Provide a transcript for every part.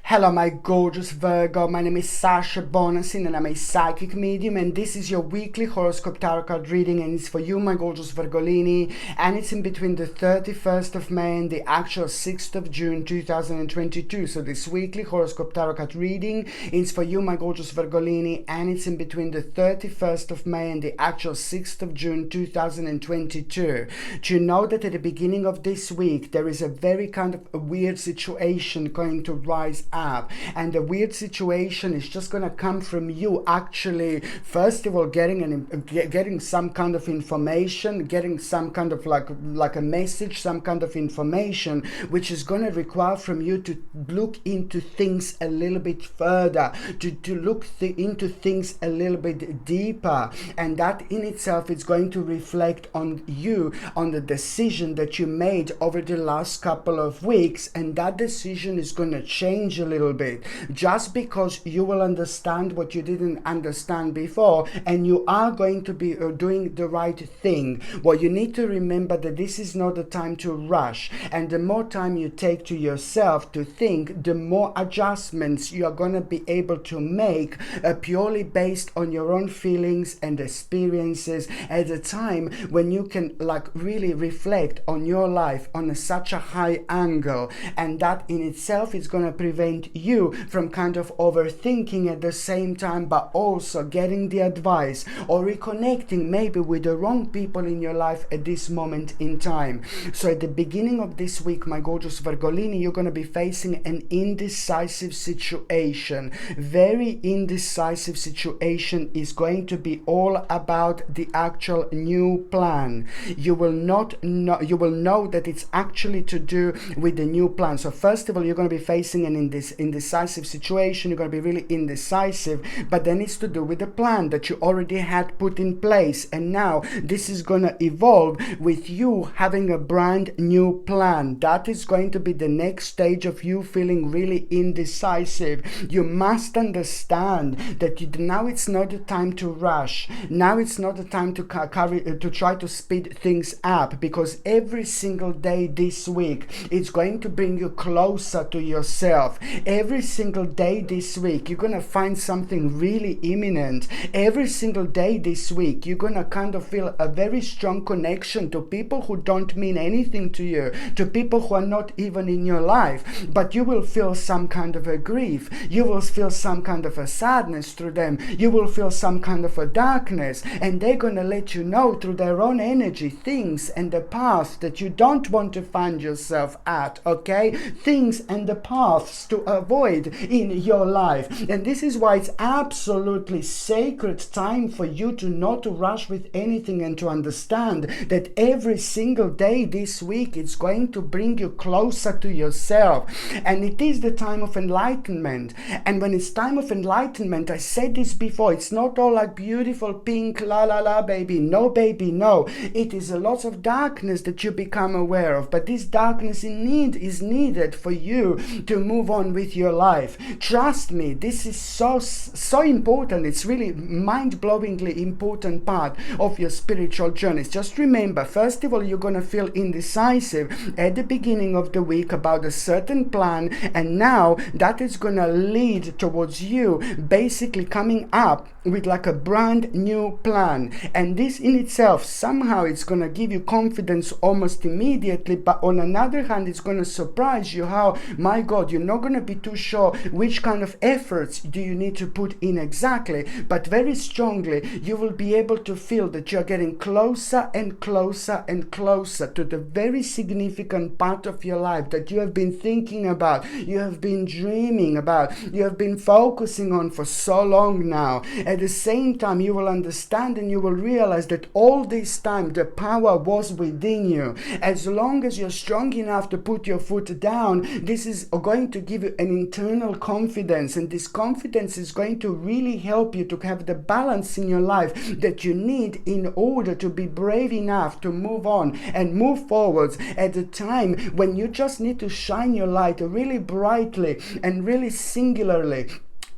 Hello, my gorgeous Virgo. My name is Sasha Bonasin and I'm a psychic medium, and this is your weekly horoscope tarot card reading, and it's for you, my gorgeous Virgolini, and it's in between the 31st of May and the actual 6th of June 2022. So this weekly horoscope tarot card reading is for you, my gorgeous Virgolini, and it's in between the 31st of May and the actual 6th of June 2022. Do you know that at the beginning of this week there is a very kind of a weird situation going to rise up, and the weird situation is just going to come from you actually first of all getting some kind of information, getting some kind of like a message, some kind of information which is going to require from you to look into things a little bit further, to look into things a little bit deeper, and that in itself is going to reflect on you, on the decision that you made over the last couple of weeks, and that decision is going to change a little bit just because you will understand what you didn't understand before, and you are going to be doing the right thing. Well, you need to remember that this is not the time to rush, and the more time you take to yourself to think, the more adjustments you are going to be able to make purely based on your own feelings and experiences at a time when you can really reflect on your life on such a high angle, and that in itself is going to prevent you from kind of overthinking at the same time, but also getting the advice or reconnecting maybe with the wrong people in your life at this moment in time. So at the beginning of this week, my gorgeous Virgolini, you're going to be facing an indecisive situation. Very indecisive situation is going to be all about the actual new plan. You will know that it's actually to do with the new plan. So first of all, you're going to be facing an indecisive situation. You're going to be really indecisive, but then it's to do with the plan that you already had put in place, and now this is going to evolve with you having a brand new plan. That is going to be the next stage of you feeling really indecisive. You must understand that now it's not the time to rush. Now it's not the time to try to speed things up, because every single day this week it's going to bring you closer to yourself. Every single day this week you're going to find something really imminent. Every single day this week you're going to kind of feel a very strong connection to people who don't mean anything to you, to people who are not even in your life, but you will feel some kind of a grief. You will feel some kind of a sadness through them. You will feel some kind of a darkness, and they're going to let you know through their own energy things and the path that you don't want to find yourself at, okay? Things and the paths to avoid in your life. And this is why it's absolutely sacred time for you to not to rush with anything, and to understand that every single day this week it's going to bring you closer to yourself, and it is the time of enlightenment. And when it's time of enlightenment, I said this before, it's not all like beautiful pink la la la baby, no, it is a lot of darkness that you become aware of, but this darkness is needed for you to move on with your life. Trust me, this is so important. It's really mind-blowingly important part of your spiritual journeys. Just remember, first of all, you're going to feel indecisive at the beginning of the week about a certain plan, and now that is going to lead towards you basically coming up with like a brand new plan, and this in itself somehow it's going to give you confidence almost immediately, but on another hand it's going to surprise you how, my God, you're not going to be too sure which kind of efforts do you need to put in exactly, but very strongly you will be able to feel that you're getting closer and closer and closer to the very significant part of your life that you have been thinking about, you have been dreaming about, you have been focusing on for so long now. At the same time, you will understand and you will realize that all this time the power was within you. As long as you're strong enough to put your foot down, this is going to give you an internal confidence, and this confidence is going to really help you to have the balance in your life that you need in order to be brave enough to move on and move forwards at a time when you just need to shine your light really brightly and really singularly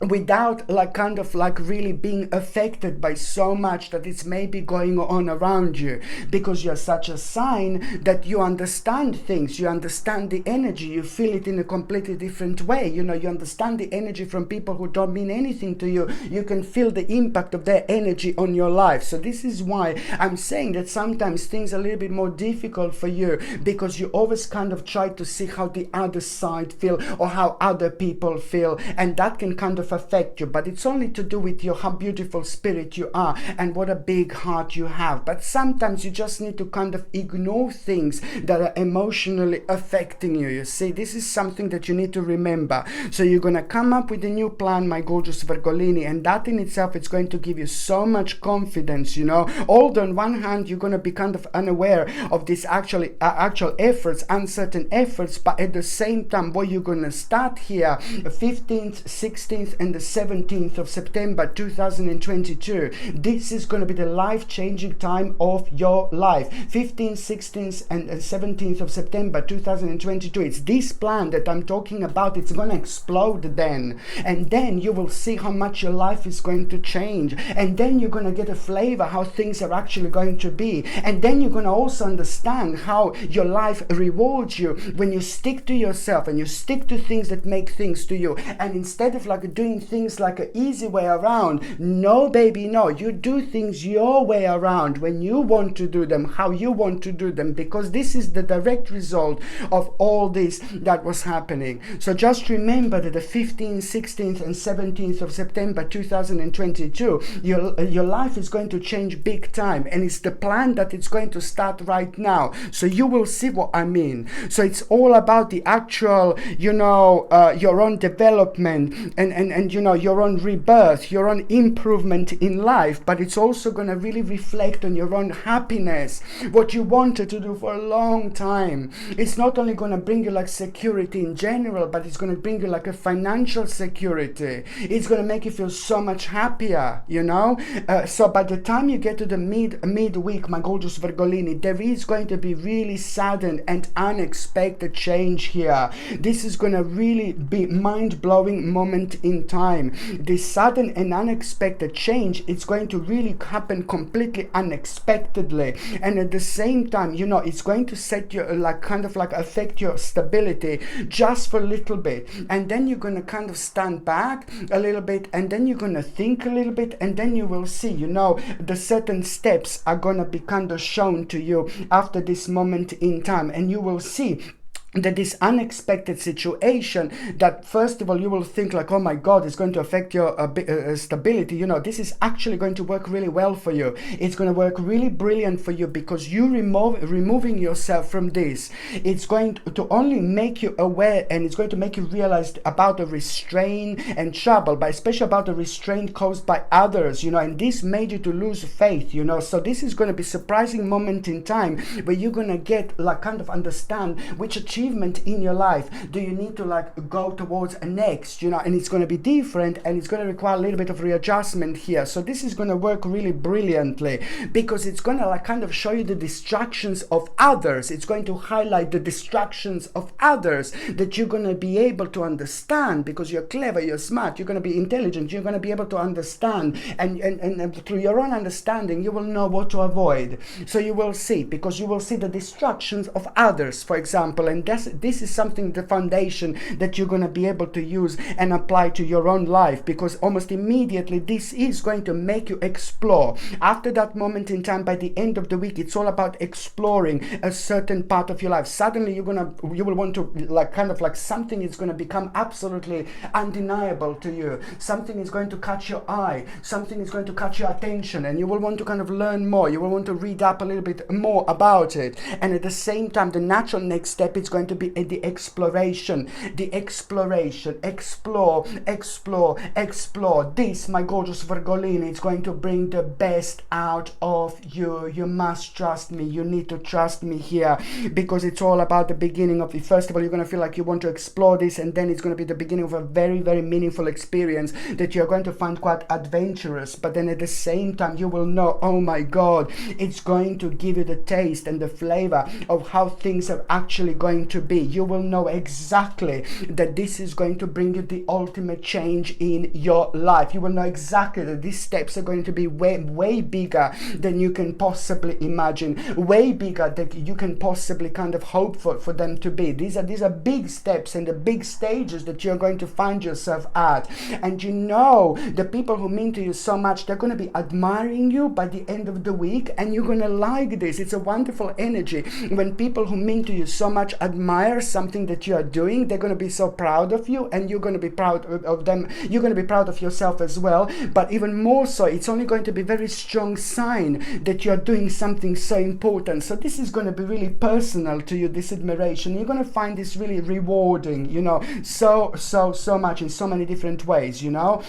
without like kind of like really being affected by so much that it's maybe going on around you, because you're such a sign that you understand things, you understand the energy, you feel it in a completely different way. You know, you understand the energy from people who don't mean anything to you. You can feel the impact of their energy on your life. So this is why I'm saying that sometimes things are a little bit more difficult for you, because you always kind of try to see how the other side feel or how other people feel, and that can kind of affect you. But it's only to do with how beautiful spirit you are and what a big heart you have. But sometimes you just need to kind of ignore things that are emotionally affecting you. You see, this is something that you need to remember. So you're going to come up with a new plan, my gorgeous Virgolini, and that in itself is going to give you so much confidence, you know. Although on one hand you're going to be kind of unaware of this actual efforts, uncertain efforts, but at the same time what you're going to start here 15th, 16th and the 17th of September 2022, this is going to be the life-changing time of your life. 15th, 16th and 17th of September 2022, it's this plan that I'm talking about. It's going to explode then, and then you will see how much your life is going to change, and then you're going to get a flavor how things are actually going to be, and then you're going to also understand how your life rewards you when you stick to yourself and you stick to things that make things to you, and instead of like doing things like an easy way around, no baby, no, you do things your way around, when you want to do them, how you want to do them, because this is the direct result of all this that was happening. So just remember that the 15th, 16th and 17th of September 2022, your life is going to change big time, and it's the plan that it's going to start right now. So you will see what I mean. So it's all about the actual, you know, your own development and you know, your own rebirth, your own improvement in life, but it's also going to really reflect on your own happiness, what you wanted to do for a long time. It's not only going to bring you like security in general, but it's going to bring you like a financial security. It's going to make you feel so much happier, you know. So by the time you get to the midweek, my gorgeous Virgolini, there is going to be really sudden and unexpected change here. This is going to really be mind-blowing moment in time. This sudden and unexpected change, it's going to really happen completely unexpectedly, and at the same time, you know, it's going to set you like kind of like affect your stability just for a little bit, and then you're going to kind of stand back a little bit, and then you're going to think a little bit, and then you will see, you know, the certain steps are going to be kind of shown to you after this moment in time, and you will see that this unexpected situation that first of all you will think like, oh my god, it's going to affect your stability, you know, this is actually going to work really well for you. It's going to work really brilliant for you, because you removing yourself from this, it's going to only make you aware, and it's going to make you realize about the restraint and trouble, but especially about the restraint caused by others, you know, and this made you to lose faith, you know. So this is going to be a surprising moment in time where you're going to get like kind of understand which achievement in your life do you need to like go towards next, you know, and it's going to be different, and it's going to require a little bit of readjustment here. So this is going to work really brilliantly, because it's going to like kind of show you the distractions of others. It's going to highlight the distractions of others that you're going to be able to understand, because you're clever, you're smart, you're going to be intelligent, you're going to be able to understand, and through your own understanding you will know what to avoid. So you will see, because you will see the distractions of others, for example, and this is something, the foundation that you're going to be able to use and apply to your own life, because almost immediately this is going to make you explore. After that moment in time, by the end of the week, it's all about exploring a certain part of your life. Suddenly you will want to like kind of like something is going to become absolutely undeniable to you. Something is going to catch your eye, something is going to catch your attention, and you will want to kind of learn more. You will want to read up a little bit more about it, and at the same time the natural next step is going to be the exploration. Explore. This, my gorgeous Virgolini, it's going to bring the best out of you. You must trust me. You need to trust me here, because it's all about the beginning of it. First of all, you're going to feel like you want to explore this, and then it's going to be the beginning of a very, very meaningful experience that you're going to find quite adventurous. But then at the same time, you will know, oh my god, it's going to give you the taste and the flavor of how things are actually going to be. You will know exactly that this is going to bring you the ultimate change in your life. You will know exactly that these steps are going to be way bigger than you can possibly imagine, way bigger than you can possibly kind of hope for them to be. These are big steps and the big stages that you're going to find yourself at. And you know, the people who mean to you so much, they're going to be admiring you by the end of the week, and you're going to like this. It's a wonderful energy when people who mean to you so much admire something that you are doing. They're going to be so proud of you, and you're going to be proud of them. You're going to be proud of yourself as well. But even more so, it's only going to be a very strong sign that you're doing something so important. So this is going to be really personal to you, this admiration. You're going to find this really rewarding, you know, so much in so many different ways, you know.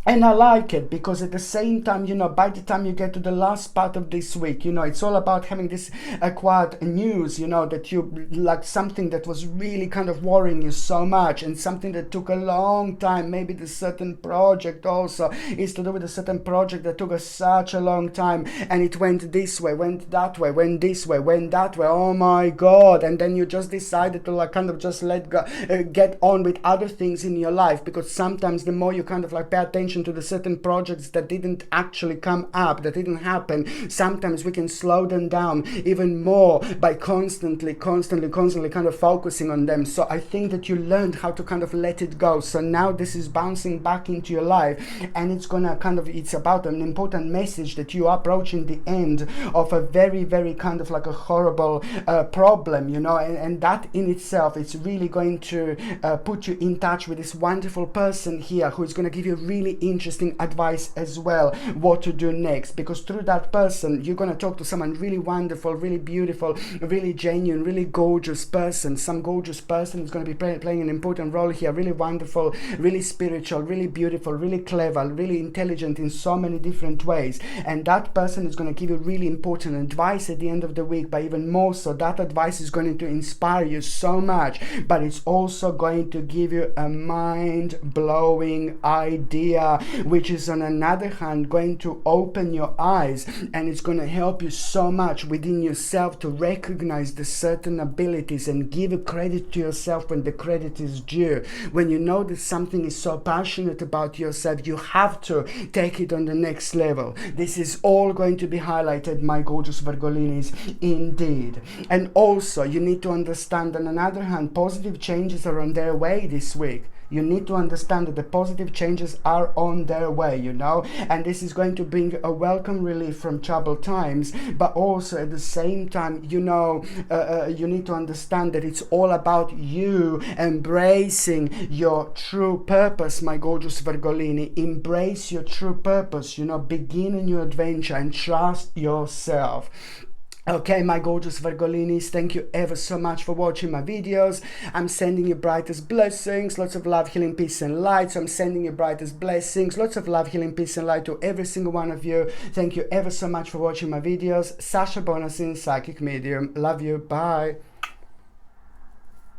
And I like it because at the same time, you know, by the time you get to the last part of this week, you know, it's all about having this acquired news, you know, that you like something that was really kind of worrying you so much, and something that took a long time. Maybe the certain project also is to do with a certain project that took us such a long time, and it went this way, went that way, went this way, went that way. Oh my God. And then you just decided to like kind of just let go, get on with other things in your life, because sometimes the more you kind of like pay attention to the certain projects that didn't actually come up, that didn't happen, sometimes we can slow them down even more by constantly kind of focusing on them. So I think that you learned how to kind of let it go. So now this is bouncing back into your life, and it's gonna kind of, it's about an important message that you are approaching the end of a very kind of like a horrible problem, you know, and that in itself, it's really going to put you in touch with this wonderful person here who is going to give you really interesting advice as well, what to do next. Because through that person, you're going to talk to someone really wonderful, really beautiful, really genuine, really gorgeous person. Some gorgeous person is going to be playing an important role here, really wonderful, really spiritual, really beautiful, really clever, really intelligent in so many different ways. And that person is going to give you really important advice at the end of the week. But even more so, that advice is going to inspire you so much, but it's also going to give you a mind-blowing idea, which is on another hand going to open your eyes, and it's going to help you so much within yourself to recognize the certain abilities and give credit to yourself when the credit is due. When you know that something is so passionate about yourself, you have to take it on the next level. This is all going to be highlighted, my gorgeous Virgolinis, indeed. And also, you need to understand, on another hand, positive changes are on their way this week. You need to understand that the positive changes are on their way, you know, and this is going to bring a welcome relief from troubled times. But also at the same time, you know, you need to understand that it's all about you embracing your true purpose, my gorgeous Virgolini. Embrace your true purpose, you know, begin a new adventure and trust yourself. Okay, my gorgeous Virgolinis, thank you ever so much for watching my videos. I'm sending you brightest blessings, lots of love, healing, peace and light. So I'm sending you brightest blessings, lots of love, healing, peace and light to every single one of you. Thank you ever so much for watching my videos. Sasha Bonasin, Psychic Medium. Love you. Bye.